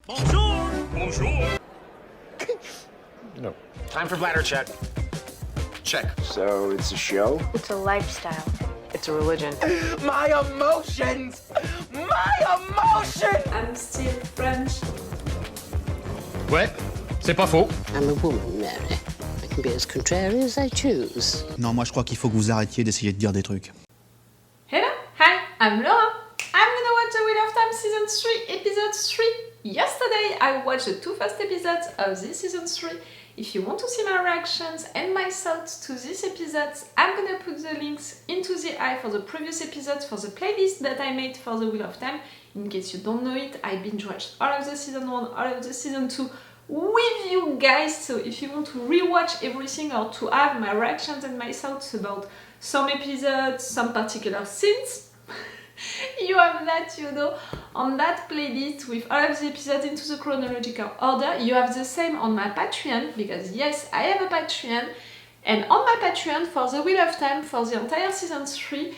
Bonjour! Bonjour! No. Time for bladder check. Check. So it's a show? It's a lifestyle. It's a religion. My emotions! My emotions! I'm still French. Ouais, c'est pas faux. I'm a woman, Mary. I can be as contrary as I choose. Non, moi je crois qu'il faut que vous arrêtiez d'essayer de dire des trucs. Hello, hi, I'm Laura. I'm gonna watch The Wheel of Time Season 3, Episode 3. Yesterday I watched the two first episodes of this Season 3. If you want to see my reactions and my thoughts to these episodes, I'm gonna put the links into the eye for the previous episodes for the playlist that I made for The Wheel of Time. In case you don't know it, I binge watched all of the Season 1, all of the Season 2 with you guys, so if you want to rewatch everything or to have my reactions and my thoughts about some episodes, some particular scenes, you have that, you know, on that playlist with all of the episodes into the chronological order. You have the same on my Patreon, because yes, I have a Patreon, and on my Patreon for The Wheel of Time, for the entire Season 3,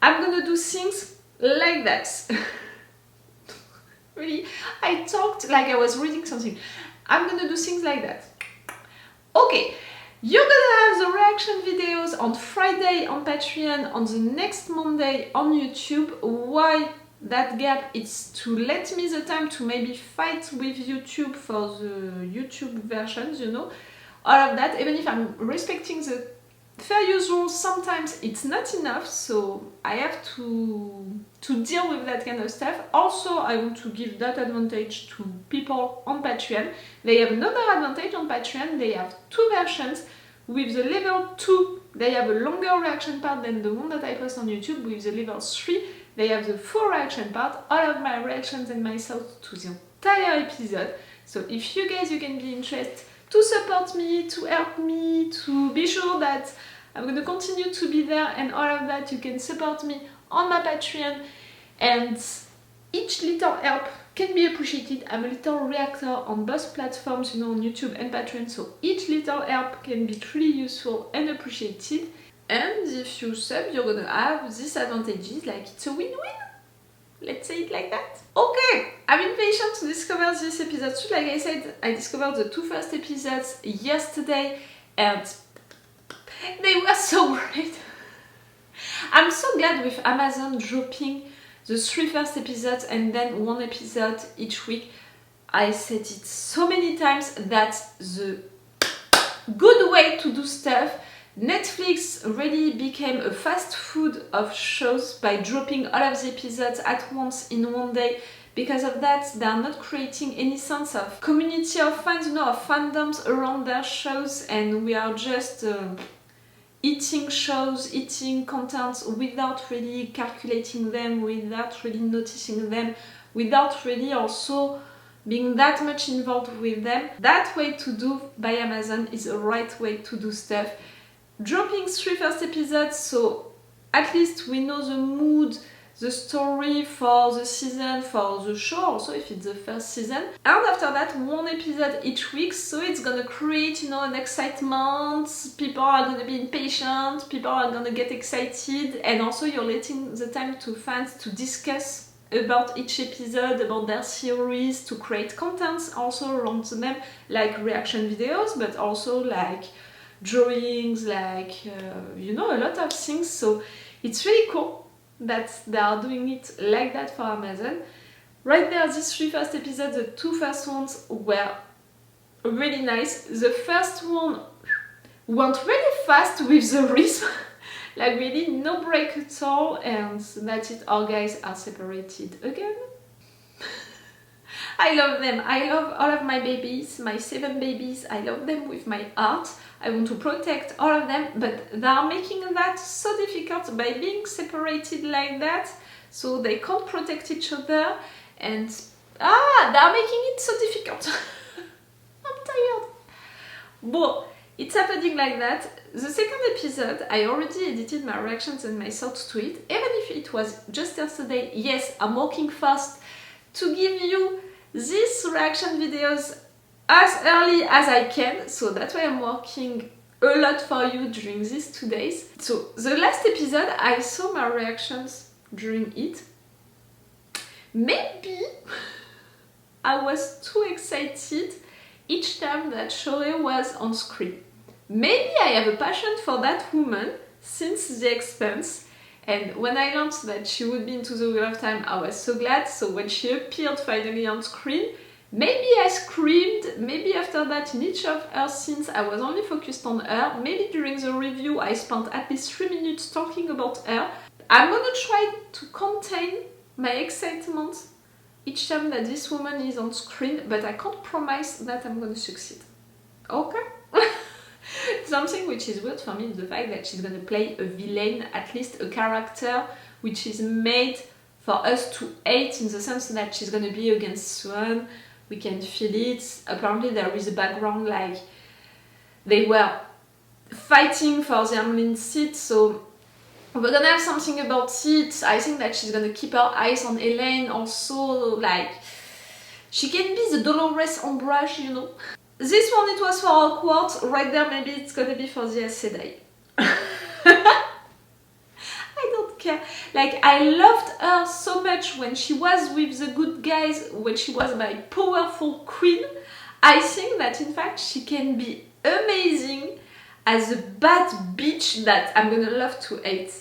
I'm gonna do things like that. Really, I talked like I was reading something. I'm gonna do things like that. Okay, you're gonna have the reaction videos on Friday on Patreon, on the next Monday on YouTube. Why that gap? It's to let me the time to maybe fight with YouTube for the YouTube versions, you know, all of that. Even if I'm respecting the fair use rules, sometimes it's not enough, so I have to deal with that kind of stuff. Also, I want to give that advantage to people on Patreon. They have another advantage on Patreon. They have two versions. With the level 2, they have a longer reaction part than the one that I post on YouTube. With the level 3, they have the full reaction part, all of my reactions and my thoughts to the entire episode. So if you guys, you can be interested to support me, to help me, to be sure that I'm going to continue to be there and all of that, you can support me on my Patreon, and each little help can be appreciated. I'm a little reactor on both platforms, you know, on YouTube and Patreon, so each little help can be really useful and appreciated. And if you sub, you're gonna have these advantages, like it's a win-win. Let's say it like that. Okay, I've been patient to discover this episode too. Like I said, I discovered the two first episodes yesterday and they were so great. I'm so glad with Amazon dropping the 3 first episodes and then 1 episode each week. I said it so many times, that's the good way to do stuff. Netflix really became a fast food of shows by dropping all of the episodes at once in one day. Because of that, they are not creating any sense of community of fans, you know, of fandoms around their shows, and we are just eating shows, eating contents without really calculating them, without really noticing them, without really also being that much involved with them. That way to do by Amazon is the right way to do stuff. Dropping 3 first episodes, so at least we know the mood, the story for the season, for the show, also if it's the first season. And after that, 1 episode each week, so it's gonna create, you know, an excitement, people are gonna be impatient, people are gonna get excited, and also you're letting the time to fans to discuss about each episode, about their theories, to create contents also around them, like reaction videos, but also like drawings, like, you know, a lot of things. So it's really cool that they are doing it like that for Amazon. Right there, these 3 first episodes, the 2 first ones were really nice. The first one went really fast with the rhythm, like really no break at all, and that's it, our guys are separated again. I love them. I love all of my babies, my 7 babies. I love them with my heart. I want to protect all of them, but they are making that so difficult by being separated like that, so they can't protect each other, and they are making it so difficult. I'm tired. But it's happening like that. The second episode, I already edited my reactions and my thoughts to it, even if it was just yesterday. Yes, I'm working fast to give you these reaction videos as early as I can, so that's why I'm working a lot for you during these 2 days. So the last episode, I saw my reactions during it. Maybe I was too excited each time that Shohreh was on screen. Maybe I have a passion for that woman since The Expanse, and when I learned that she would be into the Wheel of Time, I was so glad. So when she appeared finally on screen, maybe I screamed, maybe after that in each of her scenes I was only focused on her, maybe during the review I spent at least 3 minutes talking about her. I'm gonna try to contain my excitement each time that this woman is on screen, but I can't promise that I'm gonna succeed. Okay? Something which is weird for me is the fact that she's gonna play a villain, at least a character which is made for us to hate, in the sense that she's gonna be against Swan. We can feel it. Apparently there is a background, like they were fighting for the Amyrlin Seat, so we're gonna have something about it. I think that she's gonna keep her eyes on Elayne also, like she can be the Dolores Ombrage, you know. This one, it was for Hogwarts, right there maybe it's gonna be for the Aes Sedai. I don't care. Like, I loved her so much when she was with the good guys, when she was my powerful queen. I think that in fact she can be amazing as a bad bitch that I'm gonna love to hate.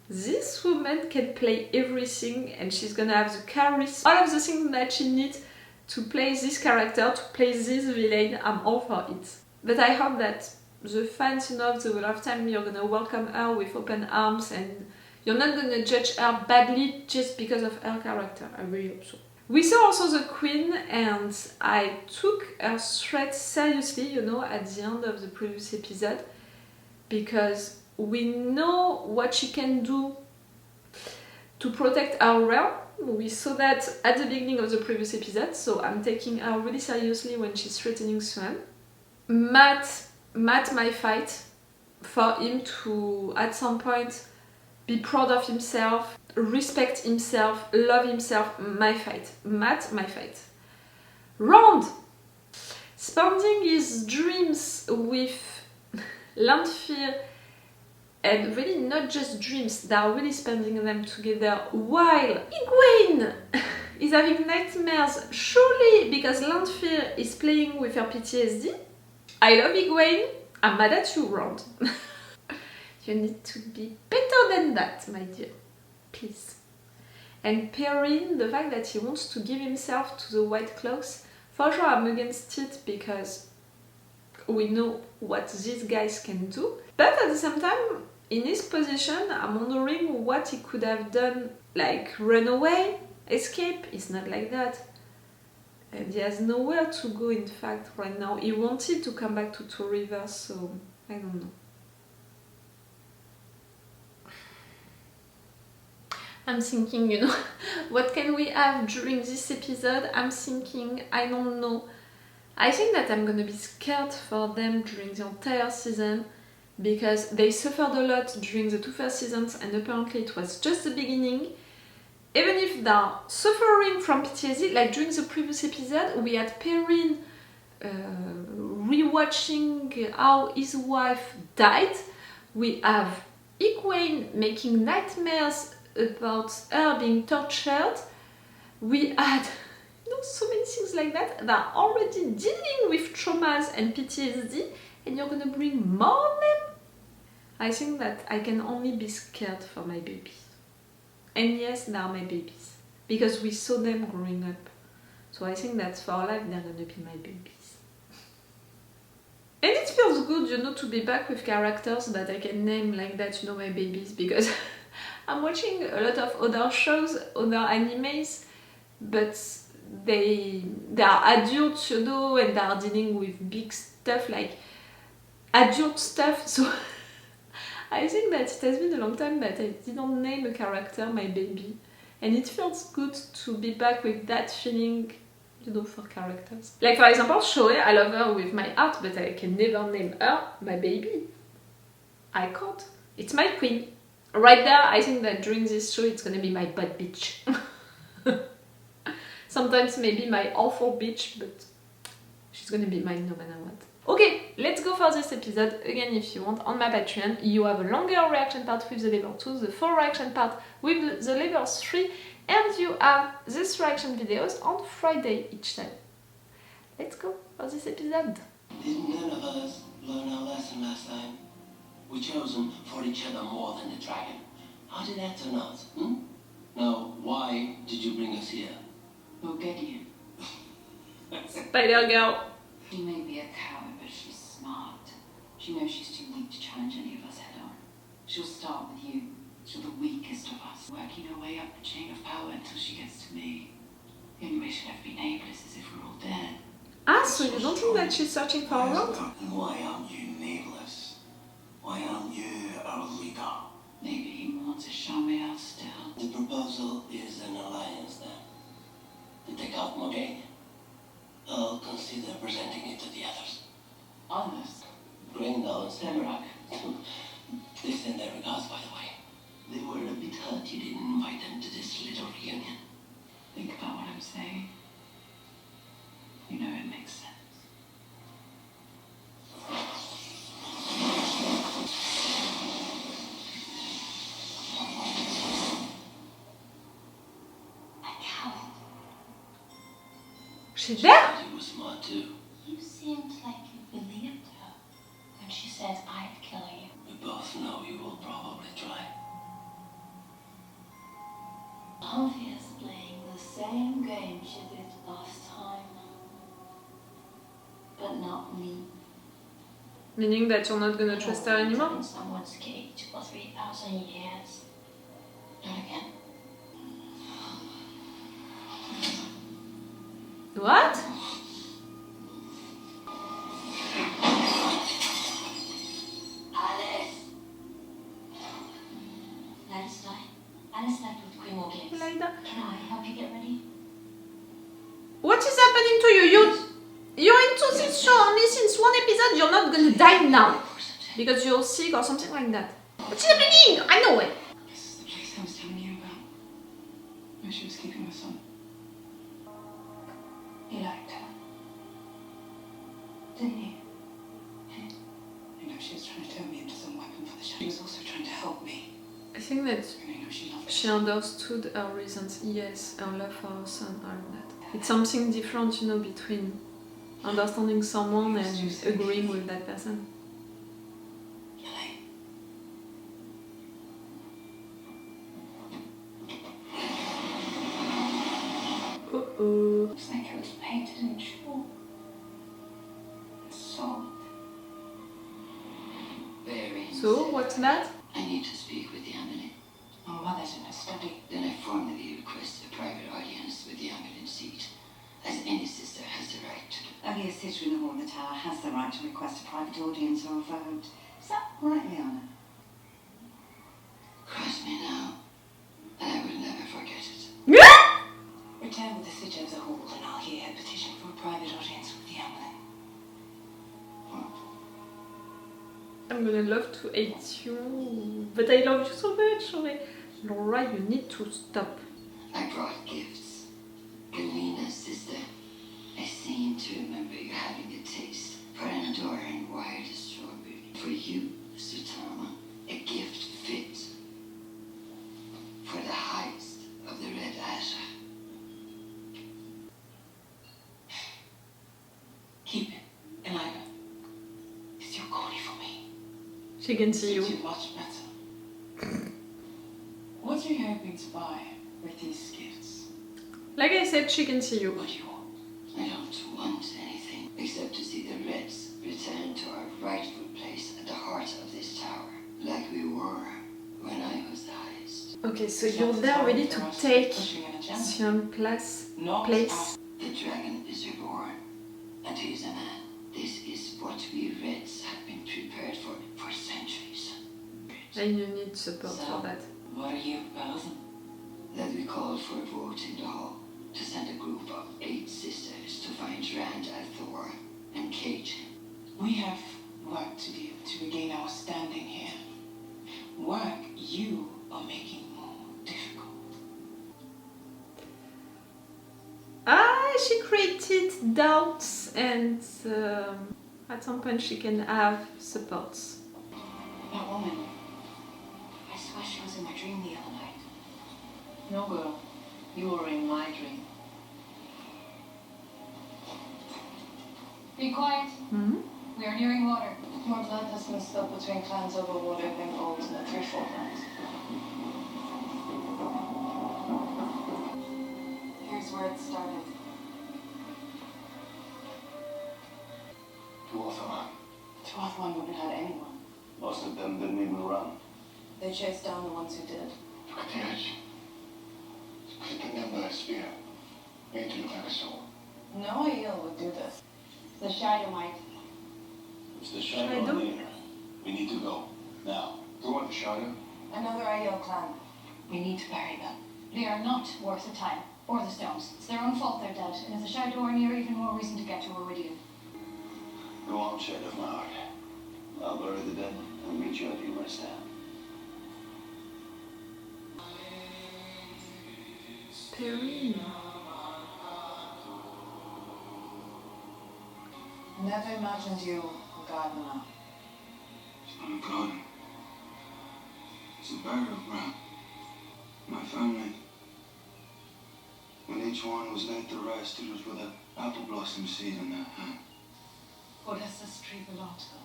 This woman can play everything, and she's gonna have the charisma, all of the things that she needs to play this character, to play this villain. I'm all for it. But I hope that the fans, you know, of the Wheel of Time, you're gonna welcome her with open arms, and you're not gonna judge her badly just because of her character. I really hope so. We saw also the Queen, and I took her threat seriously, you know, at the end of the previous episode, because we know what she can do to protect our realm. We saw that at the beginning of the previous episode, so I'm taking her really seriously when she's threatening Swan. Matt might fight for him to, at some point, be proud of himself, respect himself, love himself. My fight. Matt, my fight. Rand! Spending his dreams with Lanfear, and really not just dreams, they are really spending them together, while Egwene is having nightmares, surely because Lanfear is playing with her PTSD. I love Egwene, I'm mad at you, Rand. You need to be better than that, my dear, please. And Perrin, the fact that he wants to give himself to the White Claws, for sure I'm against it, because we know what these guys can do. But at the same time, in his position, I'm wondering what he could have done, like run away, escape. It's not like that. And he has nowhere to go, in fact, right now. He wanted to come back to Two Rivers, so I don't know. I'm thinking, you know, what can we have during this episode? I'm thinking, I don't know. I think that I'm gonna be scared for them during the entire season, because they suffered a lot during the 2 first seasons, and apparently it was just the beginning. Even if they're suffering from PTSD, like during the previous episode, we had Perrin rewatching how his wife died. We have Egwene making nightmares about her being tortured. We had, you know, so many things like that. They're already dealing with traumas and PTSD, and you're gonna bring more of them? I think that I can only be scared for my babies. And yes, they are my babies, because we saw them growing up. So I think that for life they're gonna be my babies. And it feels good, you know, to be back with characters that I can name like that, you know, my babies, because I'm watching a lot of other shows, other animes, but they are adults, you know, and they are dealing with big stuff, like adult stuff, so I think that it has been a long time that I didn't name a character my baby, and it feels good to be back with that feeling, you know, for characters. Like for example, Shohreh, I love her with my heart, but I can never name her my baby. I can't. It's my queen. Right there, I think that during this show it's gonna be my bad bitch. Sometimes maybe my awful bitch, but she's gonna be mine no matter what. Okay, let's go for this episode. Again, if you want, on my Patreon, you have a longer reaction part with the level 2, the full reaction part with the level 3, and you have these reaction videos on Friday each time. Let's go for this episode. Didn't none of us learn our lesson last time? We chose them for each other more than the dragon. How did that turn out? Now, why did you bring us here? We'll get you. Spider Girl. She may be a coward, but she's smart. She knows she's too weak to challenge any of us head on. She'll start with you. She's the weakest of us, working her way up the chain of power until she gets to me. The only way she'll ever be nameless is if we're all dead. Ah, so you don't think that she's searching for a road? And why aren't you nameless? Why aren't you our leader? Maybe he wants to show me out still. The proposal is an alliance then. To take out Moiraine. I'll consider presenting it to the others. Others? Grendel and Samarak. They send their regards, by the way. They were a bit hurt you didn't invite them to this little reunion. Think about what I'm saying. You know it makes sense. She's there? She was smart too. You seemed like you believed her when she said I'd kill you. We both know you will probably try. Obvious playing the same game she did last time. But not me. Meaning that you're not gonna trust her anymore? In someone's cage for 3,000 years. Not again. What? Alice left with Queen Morgan. Elaida. Can I help you get ready? What is happening to you? You're into this show only since one episode. You're not gonna die now because you're sick or something like that. What's happening? I know it. This is the place I was telling you about. Where she was keeping my son. He liked her. Didn't he? You know, she was trying to turn me into some weapon for the shadow. She was also trying to help me. I think that And I know she loved she understood her reasons. Yes, her love for her son, all of that. It's something different, you know, between understanding someone and agreeing with that person. Elayne. Uh-oh. Looks like it was painted in chalk. Salt. Very. So, what's that? I need to speak with the Amyrlin. My mother's in her study. Then I formally request a private audience with the Amyrlin Seat, as any sister has the right to do. Only a sister in the hall of the tower has the right to request a private audience or a vote. Is that right, Liana? Cross me now, and I will never forget it. Return with the switch of the hall and I'll hear her petition for a private audience with the Amyrlin. I'm gonna love to hate you, but I love you so much, Shohreh. Laura, you need to stop. I brought gifts. Galina's sister. I seem to remember you having a taste for an adoring wired strawberry. For you, Sutama, a gift fit for the highest of the Red Asher. Keep it, Elaida. It's too corny for me. She can see you. It's too much better. What are you hoping to buy with these gifts? Like I said, she can see you. What do you want? I don't want anything except to see the Reds return to our rightful place at the heart of this tower, like we were when I was the highest. Okay, so you're there ready to take some place. The dragon is reborn, and he is a man. This is what we Reds have been prepared for centuries. And you need support for that. What are you proposing? That we called for a vote in the hall to send a group of 8 sisters to find Rand and Thor and cage him. We have work to do to regain our standing here. Work you are making more difficult. Ah, she created doubts and At some point she can have supports. That woman. I swear she was in my dream the other night. No, girl. You were in my dream. Be quiet. We are nearing water. More blood has been spilled between clans over water than gold in the Three-Fold Lands. Here's where it started. Cauthon wouldn't have had anyone. Most of them didn't even run. They chased down the ones who did. Look at the edge. It's clipping them by a spear. Made to look like a sword. No Aiel would do this. The Shadow might. It's the shadow on there. We need to go. Now. Who want the shadow? Another Aiel clan. We need to bury them. They are not worth the time or the stones. It's their own fault they're dead, and if the Shadow are near, even more reason to get to Iridium. Go on, Shade of my heart. I'll bury the dead and meet you at your stand. Perrin. Never imagined you a gardener. It's not a garden. It's a burial ground. My family. When each one was laid to rest, it was with an apple blossom seed in their hand. Who does this tree belong to?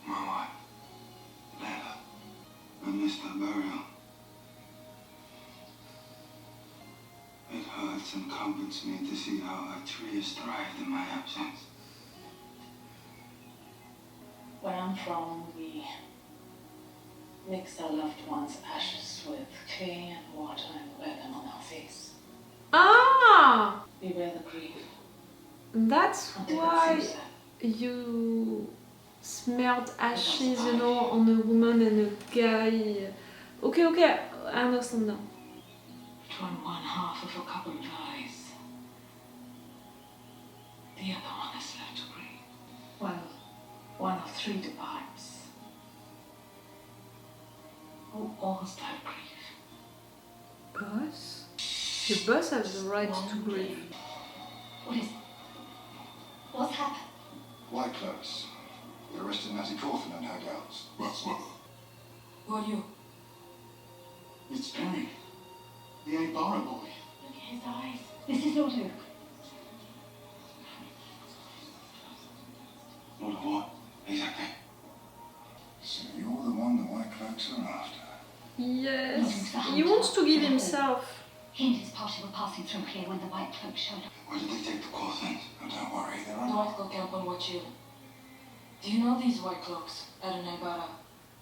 My wife, Elaida. I missed her burial. It hurts and comforts me to see how her tree has thrived in my absence. Where I'm from, we mix our loved ones' ashes with clay and water and wear them on our face. Ah! We wear the grief. That's until it why seems that you smelled ashes, you know, on a woman and a guy. Okay, I understand now. between one half of a couple dies, the other one is left to grieve. Well, one of three departs. Who owes that grief? Boss? The boss has the right to grieve. What is it? What's happened? White cloaks. They arrested Nazi Cauthon and her gals. What's what? Who are you? It's Perrin. The Aybara boy. Look at his eyes. This is not Luke. Not a what? Exactly. So you're the one the White Cloaks are after. Yes, he wants to give himself. He and his party were passing through here when the White Cloak showed up. Where did they take the Cauthons? Oh, don't worry, they're on. North camp on what you. Do you know these White Cloaks out in Aybara?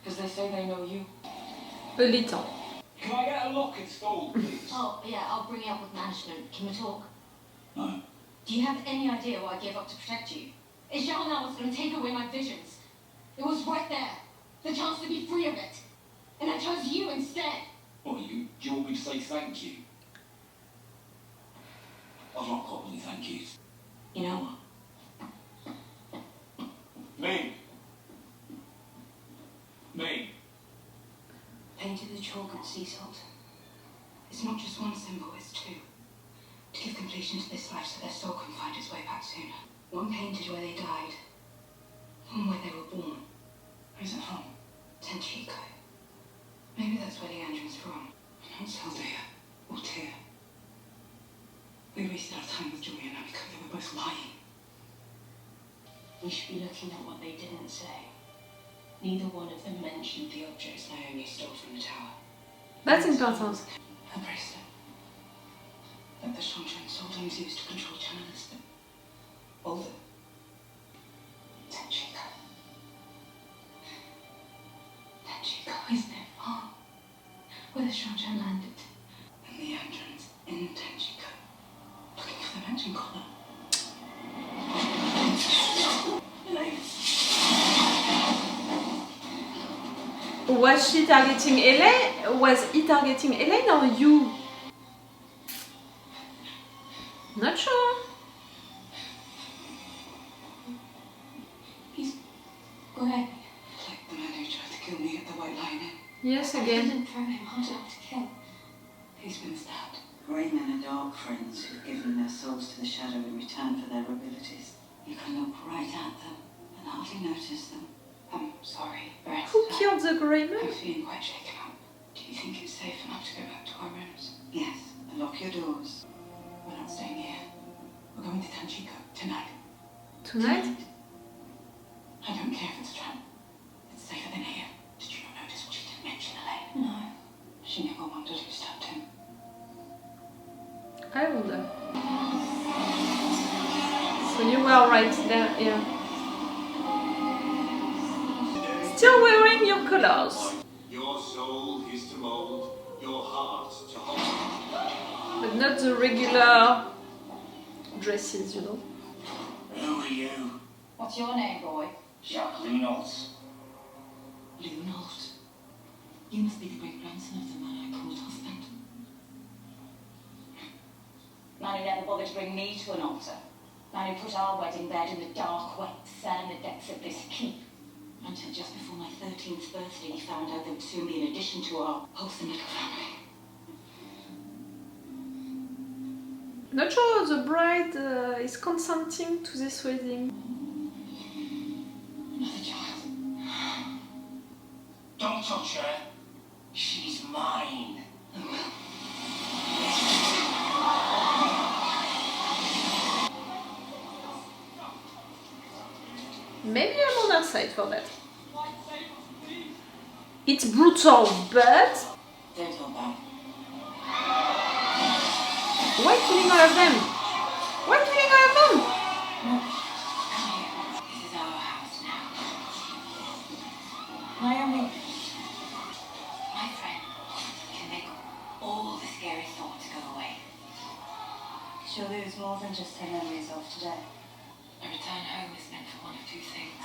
Because they say they know you. A little. Can I get a lock installed, please? Oh, yeah, I'll bring you up with management. Can we talk? No. Do you have any idea what I gave up to protect you? Ijana was going to take away my visions. It was right there. The chance to be free of it. And I chose you instead. What, do you want me to say thank you? I've not got any thank yous. You know what? Me? Painted the chalk and sea salt. It's not just one symbol, it's two. To give completion to this life so their soul can find its way back sooner. One painted where they died. One where they were born. Where's it from? Tenchico. Maybe that's where the engine's from. Not Saldea or Tyr. We wasted our time with Julia now because they were both lying. We should be looking at what they didn't say. Neither one of them mentioned the objects Naomi stole from the tower. That's important. A bracelet that the Shohreh Sultans used to control channels, but all of them. Tenchico. Tenchico is their farm, where the Shohreh landed, and the entrance in Tenchico, looking for the mention collar. Was she targeting Elayne? Was he targeting Elayne or you? Not sure. He's... Go ahead. Like the man who tried to kill me at the White Lion Inn. Yes, I again. didn't throw him hard enough to kill. He's been stabbed. Rain and a dark friends who giving their souls to the shadow in return for their abilities. You can look right at them and hardly notice them. I'm sorry, Brett. Who killed the grey man? I'm feeling quite shaken up. Do you think it's safe enough to go back to our rooms? Yes, and lock your doors. We're not staying here. We're going to Tanchico tonight. Tonight? I don't care if it's a trap. It's safer than here. Did you not notice what she didn't mention, Elayne? No. She never wondered who stabbed him. I wonder. So you were right there, yeah. Still wearing your colors. Your soul is to mold, your heart to hold. But not the regular dresses, you know. Who are you? What's your name, boy? Jacques Lunault. Lunault. You must be the great-grandson of the man I called husband. Man who never bothered to bring me to an altar. Man who put our wedding bed in the dark, wet cell in the depths of this keep. Until just before my 13th birthday, he found out there would soon be an addition to our wholesome little family. Not sure the bride is consenting to this wedding. Another child. Don't touch her. She's mine. Maybe I'm on her side for that. It's brutal, but Don't hold back. why killing all of them? Why killing all of them? Come here. This is our house now. Naomi. My friend can make all the scary thoughts go away. She'll lose more than just her memories of today. A return home is meant for one of two things.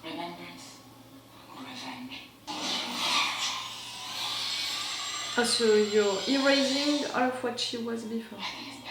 Remembrance or revenge. Oh, so you're erasing all of what she was before. I think it's